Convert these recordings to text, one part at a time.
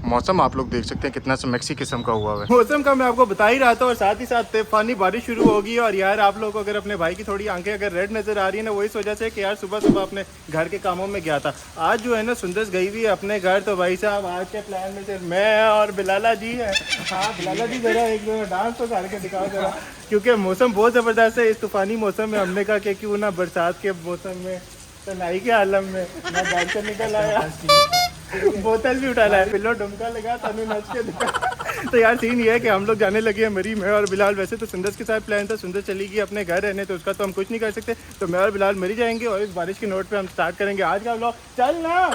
मौसम आप लोग देख सकते हैं कितना मैक्सी किस्म का हुआ है। मौसम का मैं आपको बता ही रहा था और साथ ही साथ तूफानी बारिश शुरू होगी। और यार आप लोगों को अगर अपने भाई की थोड़ी आंखें अगर रेड नजर आ रही है ना, वही वजह से कि यार सुबह सुबह अपने घर के कामों में गया था। आज जो है ना सुंदर गई हुई है अपने घर। तो भाई साहब आज के प्लान में सिर्फ मैं और बिलाला जी है। हाँ बिलाला जी जरा एक डांस तो करके दिखाओ जरा, क्योंकि मौसम बहुत ज़बरदस्त है। इस तूफानी मौसम में हमने कहा कि क्यों ना बरसात के मौसम में तनाई के आलम में मैं घर से निकल आया, बोतल भी उठा लाया, पिल्लो डुमका लगा तनु नच के दिखा। तो यार सीन ये है कि हम लोग जाने लगे हैं मरी, मैं और बिलाल। वैसे तो सुंदर के साथ प्लान था, सुंदर चली गई अपने घर रहने, तो उसका तो हम कुछ नहीं कर सकते। तो मैं और बिलाल मरी जाएंगे और इस बारिश की नोट पे हम स्टार्ट करेंगे आज का व्लॉग। चल ना,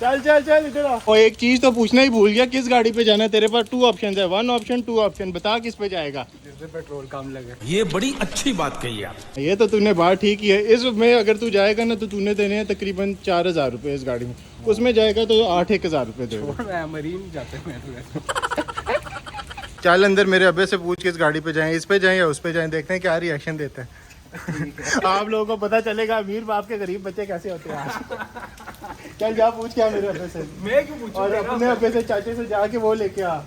चल चल चल इधर आ। और एक चीज तो पूछना ही भूल गया, किस गाड़ी पे जाना है? तेरे पास 2 ऑप्शन है, 1 ऑप्शन 2 ऑप्शन, बता किस पे जाएगा? पेट्रोल कम लगे। ये बड़ी अच्छी बात कही आप। ये तो तूने बात ठीक ही है। इसमें अगर तू जाएगा ना तो तूने देने हैं तकरीबन 4000 रुपये इस गाड़ी में, उसमें जाएगा तो 8-1000 रुपये दे। मरीन जाते हैं। चल अंदर मेरे अब्बे से पूछ के इस गाड़ी पे जाएं, इस पे जाएं या उस पे जाएं, देखते हैं क्या रिएक्शन देते हैं। आप लोगों को पता चलेगा अमीर बाप के गरीब बच्चे कैसे होते हैं आज। चल जा पूछ क्या मेरे अब्बे से। मैं क्यों पूछूं? और अपने अब्बे से चाचे से जाके वो लेके आ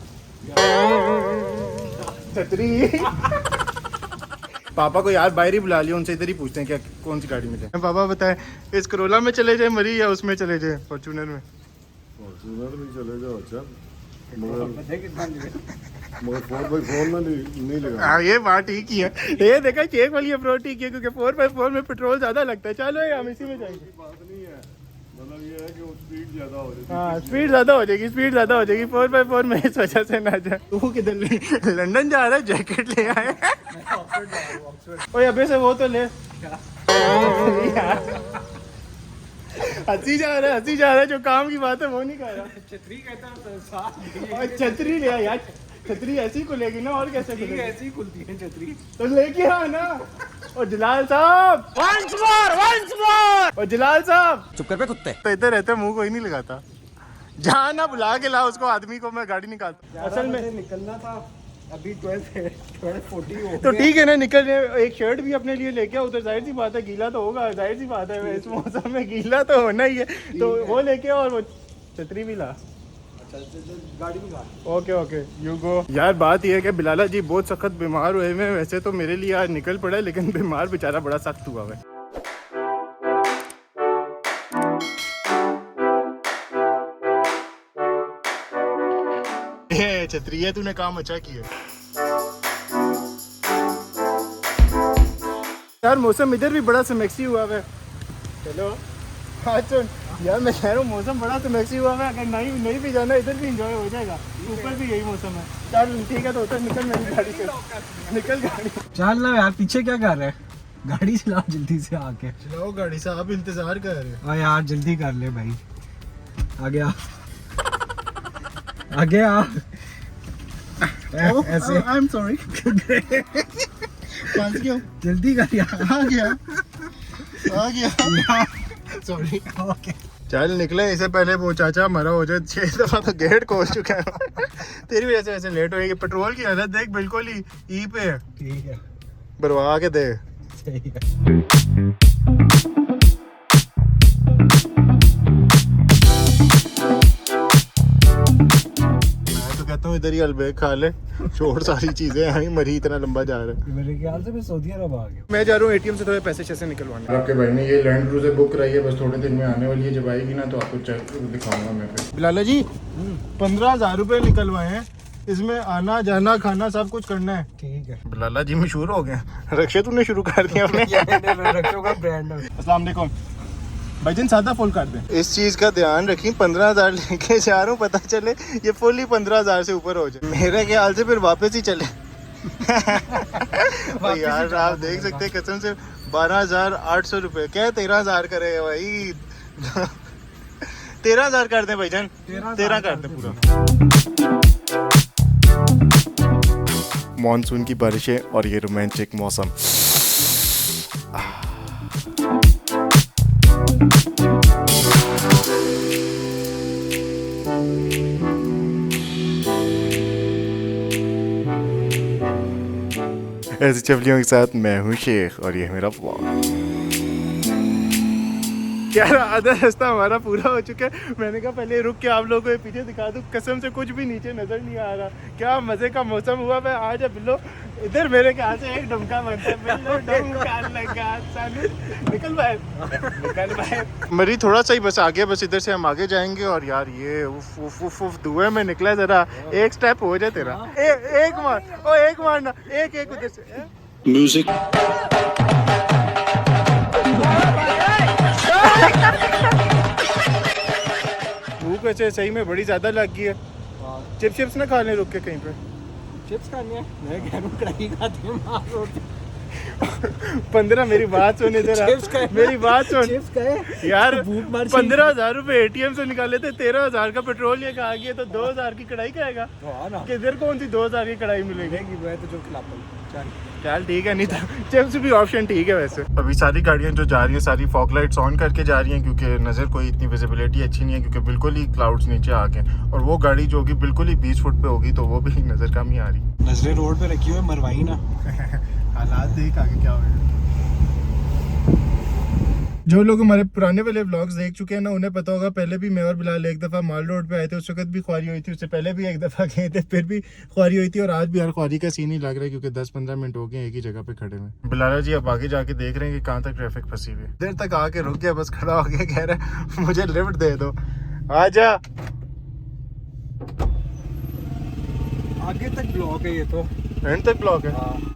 छतरी। पापा को यार बाहर ही बुला लिया, उनसे इधर ही पूछते हैं क्या कौन सी गाड़ी में जाए। पापा बताएं इस करोला में चले जाए मरी या उसमें चले जाए फॉर्च्यूनर में? फॉर्च्यूनर में चले जाओ अच्छा, मगर 4x4 में नहीं लगा। हाँ ये बात ठीक ही है। ये देखा चेक वाली अप्रोच ठीक है, क्योंकि 4x4 में पेट्रोल ज्यादा लगता है। चलो ये हम इसी में जाएंगे। बात नहीं है, मतलब ये है कि वो स्पीड ज्यादा हो जाएगी। हाँ स्पीड ज्यादा हो जाएगी, स्पीड ज्यादा हो जाएगी 4x4 में, इस वजह से ना जाए। तू किधर लंदन जा रहा है? जैकेट ले आए। ओए अबे से वो तो ले। हंसी जा रहा है, जो काम की बात है वो नहीं कर रहा। छतरी कहता है तो साथ और छतरी ले आ यार, छतरी ऐसी खुलेगी ना, और कैसे खुलेगी? ऐसे ही खुलती है छतरी। तो लेके आ ना। और जलाल साहब once more। और जलाल साहब चुप कर बे कुत्ते। तो इधर रहते मुंह कोई नहीं लगाता। जहाँ ना बुला के ला उसको, आदमी को मैं गाड़ी निकालता। असल में निकलना था, अभी 12:40 हो तो ठीक है ना, निकल रहे। एक शर्ट भी अपने लिए लेके आओ, उधर जाहिर सी बात है गीला तो होगा, जाहिर सी बात है इस मौसम में गीला तो होना ही है। तो वो लेके आओ और वो छतरी भी ला। गाड़ी में ओके ओके यू गो। यार बात यह है कि बिलाला जी बहुत सख्त बीमार हुए हैं। वैसे तो मेरे लिए आज निकल पड़ा, लेकिन बीमार बेचारा बड़ा सख्त हुआ है। छतरी है, तूने काम अच्छा किया। यार मौसम इधर भी बड़ा समैक्सी हुआ है। चलो हाँ चल यार, मैं कह रहा हूँ मौसम बड़ा समैक्सी हुआ है। अगर नहीं भी जाना, इधर भी इंजॉय हो जाएगा। ऊपर भी यही मौसम है। चल ठीक है तो उधर निकल मेरी गाड़ी से, निकल गाड़ी। चल ना यार, पीछे क्या कर रहे हैं? गाड़ी चलाओ जल्दी से आके। चलाओ गाड़ी से, आप इंतजार कर रहे हो। यार जल्दी कर ले भाई, आगे आ, आगे आ। ऐसे आई एम सॉरी। फंस गया, जल्दी कर यार। आ गया सॉरी। ओके चल निकले, इससे पहले वो चाचा मरा हो जाए। 6 दफा तो गेट खोल चुका है। तेरी वजह से ऐसे लेट होएगी। पेट्रोल की हालत देख, बिल्कुल ही ई पे है। ठीक है, भरवा के दे। सही है। मैं तो कहता हूँ इधर ही अलबेग खा ले, छोड़ सारी चीजें। यहाँ मरी इतना लंबा जा रहा है। मेरे ख्याल से मैं सऊदी अरब आ गया। मैं जा रहा हूँ एटीएम से थोड़े पैसे शैसे निकलवाने। आपके भाई ने ये लैंड क्रूजर बुक कराई है, बस थोड़े दिन में आने वाली है। जब आएगी ना तो आपको दिखाऊंगा मैं फिर। बिलाला जी 15,000 रुपये निकलवाए हैं, इसमें आना जाना खाना सब कुछ करना है। ठीक है। बिलाला जी मशहूर हो गए। रक्षा तूने शुरू कर दिया अपने। रखोगा ब्रांड। अस्सलाम वालेकुम भाईजान, सादा फुल कर दें। इस चीज का ध्यान रखिए, 15,000 लेके जा रहा हूँ, पता चले ये फुल ही 15,000 से ऊपर हो जाए। मेरे ख्याल से फिर वापस ही चले। यार आप देख सकते हैं कसम से 12,800 रुपये, क्या 13,000 करे भाई। 13,000 कर दें भाईजान, 13 कर दें पूरा। मॉनसून की बारिशें और ये रोमांटिक मौसम। ऐसी चपलियों के साथ मैं हूँ शेख और ये है मेरा व्लॉग। क्या आधा रास्ता हमारा पूरा हो चुका है। मैंने कहा पहले रुक के आप लोगों को ये पीछे दिखा दूं, कसम से कुछ भी नीचे नजर नहीं आ रहा। क्या मजे का मौसम हुआ। मैं आज बिल्लो इधर मेरे ख्याल से एक डमका बनता है। बिल्लो डमका लगा सानू, निकल बाहर मरी थोड़ा सा ही बस आगे, बस इधर से हम आगे जाएंगे। और यार ये उफ उफ उफ उफ धुएं में निकला, जरा एक स्टेप हो जाए तेरा। एक मार ओ एक मारना, एक उधर से म्यूजिक। भूख वैसे सही में बड़ी ज्यादा लग गई है। चिप्स ना खा लें रुक के कहीं पे। चिप्स खानी है, मैं कह रहा हूँ कढ़ाई खाते हैं मार रोटी। 15 मेरी बात सुन इधर मेरी बात सुन चिप्स खाए यार। भूख मार 15,000 रुपए ATM से निकाले थे, 13,000 का पेट्रोल ये खा गया, तो 2,000 की कढ़ाई खाएगा। किधर कौन सी 2,000 की कढ़ाई मिलेगी। मैं तो जो खिलाता हूँ चल ठीक है, नहीं था चिप्स भी ऑप्शन ठीक है। वैसे अभी सारी गाड़ियां जो जा रही हैं सारी फॉग लाइट्स ऑन करके जा रही हैं, क्योंकि नज़र कोई इतनी विजिबिलिटी अच्छी नहीं है, क्योंकि बिल्कुल ही क्लाउड्स नीचे आ गए। और वो गाड़ी जो होगी बिल्कुल ही 20 फुट पे होगी, तो वो भी नज़र कम ही आ रही। नजरें रोड पे रखी हुई है, मरवाई ना। हालात देख आगे क्या होगा। जो लोग हमारे पुराने वाले व्लॉग्स देख चुके हैं ना, उन्हें पता होगा पहले भी मैं और बिलाल एक दफ़ा माल रोड पे आए थे, उस वक्त भी ख्वारी हुई थी। उससे पहले भी एक दफ़ा गए थे, फिर भी ख्वारी हुई थी। और आज भी यार ख्वारी का सीन ही लग रहा है, क्योंकि 10-15 मिनट हो गए एक ही जगह पे खड़े हुए। बिलाला जी अब आगे जाके देख रहे हैं कि कहाँ तक ट्रैफिक फंसी हुई है। देर तक आके रुक गया, बस खड़ा हो गया, कह रहा है मुझे लिफ्ट दे दो, आजा। आगे तक ब्लॉक है ये तो, एंड तक ब्लॉक है।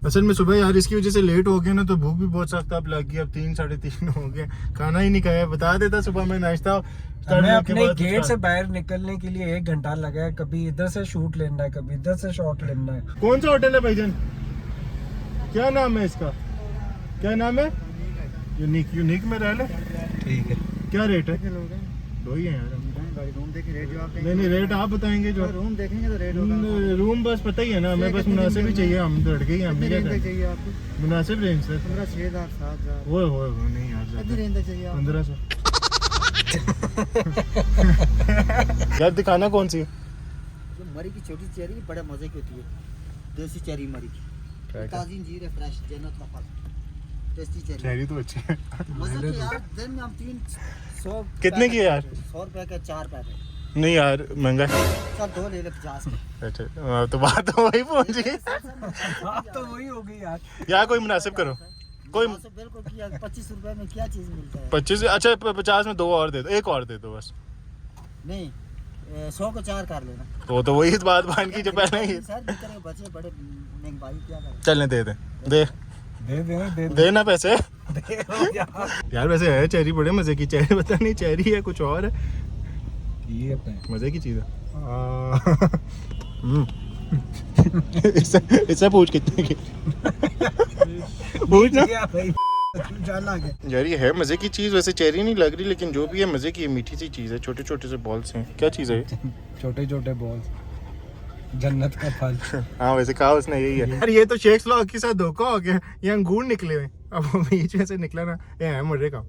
असल में सुबह यार इसकी वजह से लेट हो गया ना, तो भूख भी बहुत सख्त अब लग गई। अब 3-3:30 हो गए, खाना ही नहीं खाया। बता देता सुबह में नाश्ता। हमें अपने गेट से बाहर निकलने के लिए 1 घंटा लगा है। कभी इधर से शूट लेना है, कभी इधर से शॉट लेना है। कौन सा होटल है भाईजान, क्या नाम है इसका, क्या नाम है? यूनिक में रह ले। ठीक है, क्या रेट है? 2 ही है यार। रूम देखें रेट जो आप नहीं रेट आप बताएंगे जो रूम देखेंगे तो रेट होगा। रूम बस पता ही है ना, हमें बस मुनासिब ही चाहिए। हम लड़ गए, हमने क्या करना? चाहिए आपको मुनासिब रेंज सर। 15, 6,000, 7,000 वो नहीं यार, कितनी रेंज तक चाहिए आपको? 1500। यार दिखाना कौन सी है? जो मरी की छोटी चेरी बड़े मजे की होती है, देसी चेरी मरी की, ताजी अंजीर है, फ्रेश जन्नत का फल, टेस्टी चेरी। चेरी तो अच्छी है। मजे की यार। दिन में हम 300 कितने की है यार? 100 रुपए का 4 पैकेट। नहीं यार महंगा है। चल 2 ले ले 50 के। अच्छा तो बात तो वही पहुंच गई। बात तो वही हो गई यार। यार कोई मुनासिब करो, कोई बिल्कुल किया। 25 रुपए में क्या चीज मिलता है? 25। अच्छा 50 में 2 और दे दो, एक और दे दो बस। नहीं 100 को 4 कर लेना। तो वही बात मान की जो पहले ही। सर बेचारे बच्चे बड़े महंगाई क्या करें। चलने दे देना पैसे। यार वैसे है चेरी बड़े मजे की। चेरी पता नहीं चेरी है कुछ और है, मजे की चीज है। इससे पूछ कितने की पूछ ना यार। ये है मजे की चीज, वैसे चेरी नहीं लग रही, लेकिन जो भी है मजे की मीठी सी चीज है। छोटे छोटे से बॉल्स हैं। क्या चीज है ये? छोटे छोटे बॉल, जन्नत का फल। हाँ वैसे कहा उसने यही है यार। ये तो शेख व्लॉग के साथ धोखा हो गया, ये अंगूर निकले हुए। अब वो बीच में से निकला ना, ये है मजे का।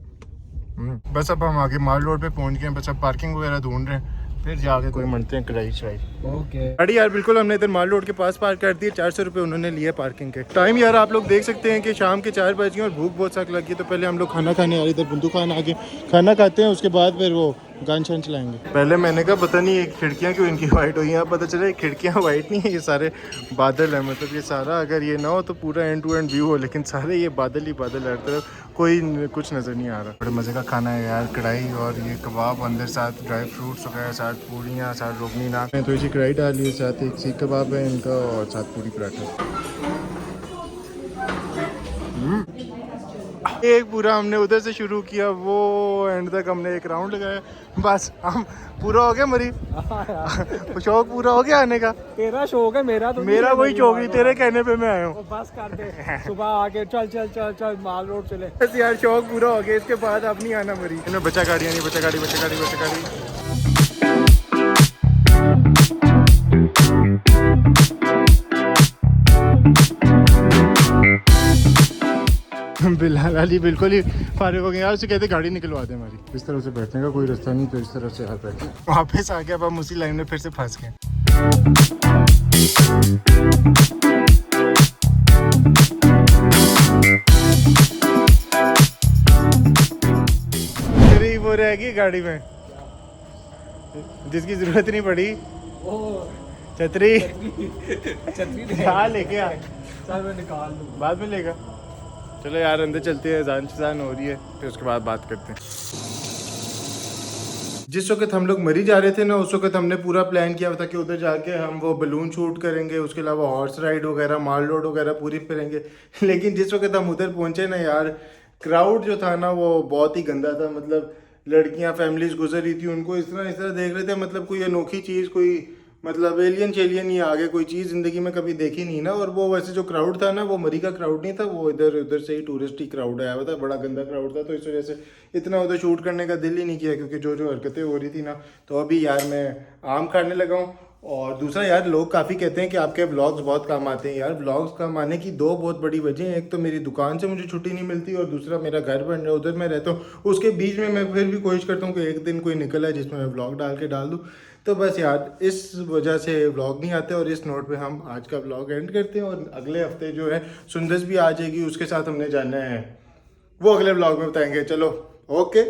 बस अब हम आगे माल रोड पे पहुंच गए। बस अब पार्किंग वगैरह ढूंढ रहे हैं, फिर जाके कोई मनते हैं कढ़ाई चढ़ाई। ओके गाड़ी यार बिल्कुल हमने इधर माल रोड के पास पार्क कर दी। 400 रुपये उन्होंने लिए पार्किंग के। टाइम यार आप लोग देख सकते हैं कि शाम के 4 बज गए और भूख बहुत सख्त लगी। तो पहले हम लोग खाना खाने आ रहे, इधर बुंदू खान आगे खाना खाते हैं, उसके बाद फिर वो गान शान चलाएंगे। पहले मैंने कहा पता नहीं ये खिड़कियाँ क्यों इनकी वाइट हुई हैं, पता चला खिड़कियाँ वाइट नहीं है, ये सारे बादल हैं। मतलब ये सारा अगर ये ना हो तो पूरा एंड टू एंड व्यू हो, लेकिन सारे ये बादल ही बादल हर तरफ, कोई कुछ नज़र नहीं आ रहा। बड़े मज़े का खाना है यार। कढ़ाई और ये कबाब अंदर, साथ ड्राई फ्रूट्स वगैरह, साथ पूड़ियाँ, साथ रोगनी नान, थोड़ी सी कढ़ाई डाली है, साथ एक सीख कबाब है इनका, और साथ पूरी पराठा। एक पूरा हमने उधर से शुरू किया, वो एंड तक हमने एक राउंड लगाया। बस हम पूरा हो गया मरी। शौक पूरा हो गया आने का। तेरा शौक है, मेरा तो मेरा वही शौक ही, तेरे कहने पे मैं आया हूँ। बस कर दे, सुबह आके चल चल चल चल माल रोड चले। बस यार शौक पूरा हो गया, इसके बाद अब नहीं आना मरी। इन्हें बचा गाड़ियाँ नहीं, बचा गाड़ी, बचा गाड़ी, बचा गाड़ी। बिलाल अली बिल्कुल ही फारिग हो गए यार। उसे कहते गाड़ी निकलवा दे हमारी। इस तरह से बैठने का कोई रास्ता नहीं, तो इस तरह से यार बैठे वापस आ गया। अब हम उसी लाइन में फिर से फंस गए। वो रहेगी गाड़ी में जिसकी जरूरत नहीं पड़ी। ओ छतरी छतरी हाँ लेके आ, चल मैं निकाल लूँ। बाद में लेगा। चलो यार अंदर चलते हैं, अजान हो रही है, फिर उसके बाद बात करते हैं। जिस वक्त हम लोग मरी जा रहे थे ना, उस वक्त हमने पूरा प्लान किया था कि उधर जाके हम वो बलून शूट करेंगे, उसके अलावा हॉर्स राइड वगैरह, माल रोड वगैरह पूरी करेंगे। लेकिन जिस वक्त हम उधर पहुंचे ना यार, क्राउड जो था ना वो बहुत ही गंदा था। मतलब लड़कियां फैमिलीज गुजर रही थी, उनको इस तरह देख रहे थे, मतलब कोई अनोखी चीज़, कोई मतलब एलियन शेलियन ही आगे कोई चीज़ ज़िंदगी में कभी देखी नहीं ना। और वो वैसे जो क्राउड था ना, वो मरी का क्राउड नहीं था, वो इधर उधर से ही टूरिस्ट ही क्राउड आया हुआ था, बड़ा गंदा क्राउड था। तो इस वजह से इतना उधर शूट करने का दिल ही नहीं किया, क्योंकि जो हरकतें हो रही थी ना। तो अभी यार मैं आम खाने लगा हूँ। और दूसरा यार, लोग काफ़ी कहते हैं कि आपके व्लॉग्स बहुत काम आते हैं। यार व्लॉग्स काम आने की दो बहुत बड़ी वजह हैं। एक तो मेरी दुकान से मुझे छुट्टी नहीं मिलती, और दूसरा मेरा घर बन रहा है, उधर मैं रहता हूँ। उसके बीच में मैं फिर भी कोशिश करता हूँ कि एक दिन कोई निकल आए जिसमें मैं व्लॉग डाल दूँ। तो बस यार इस वजह से व्लॉग नहीं आते। और इस नोट पे हम आज का व्लॉग एंड करते हैं। और अगले हफ्ते जो है सुंदस भी आ जाएगी, उसके साथ हमने जाना है, वो अगले व्लॉग में बताएंगे। चलो ओके।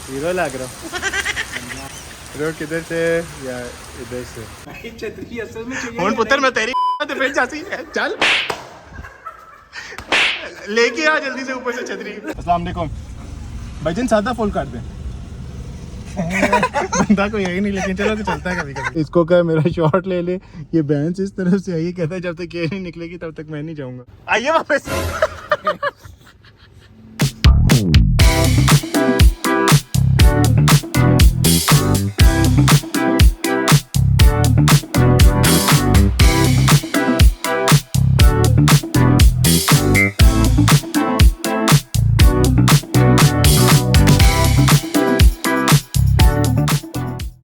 हीरो लग रहा रोड किधर से या इधर से? छतरी असल में चाहिए। कौन पुत्र मैं तेरी फिर जाती है, चल लेके आ जल्दी से ऊपर से छतरी। अस्सलाम वालेकुम भाईजान, सादा फुल काट दें। बंदा को यही नहीं, लेकिन चलो कि चलता है कभी कभी। इसको क्या मेरा शॉट ले ले, ये बैंस इस तरफ से आई, कहता है जब तक ये नहीं निकलेगी तब तक मैं नहीं जाऊंगा। आइए वापस।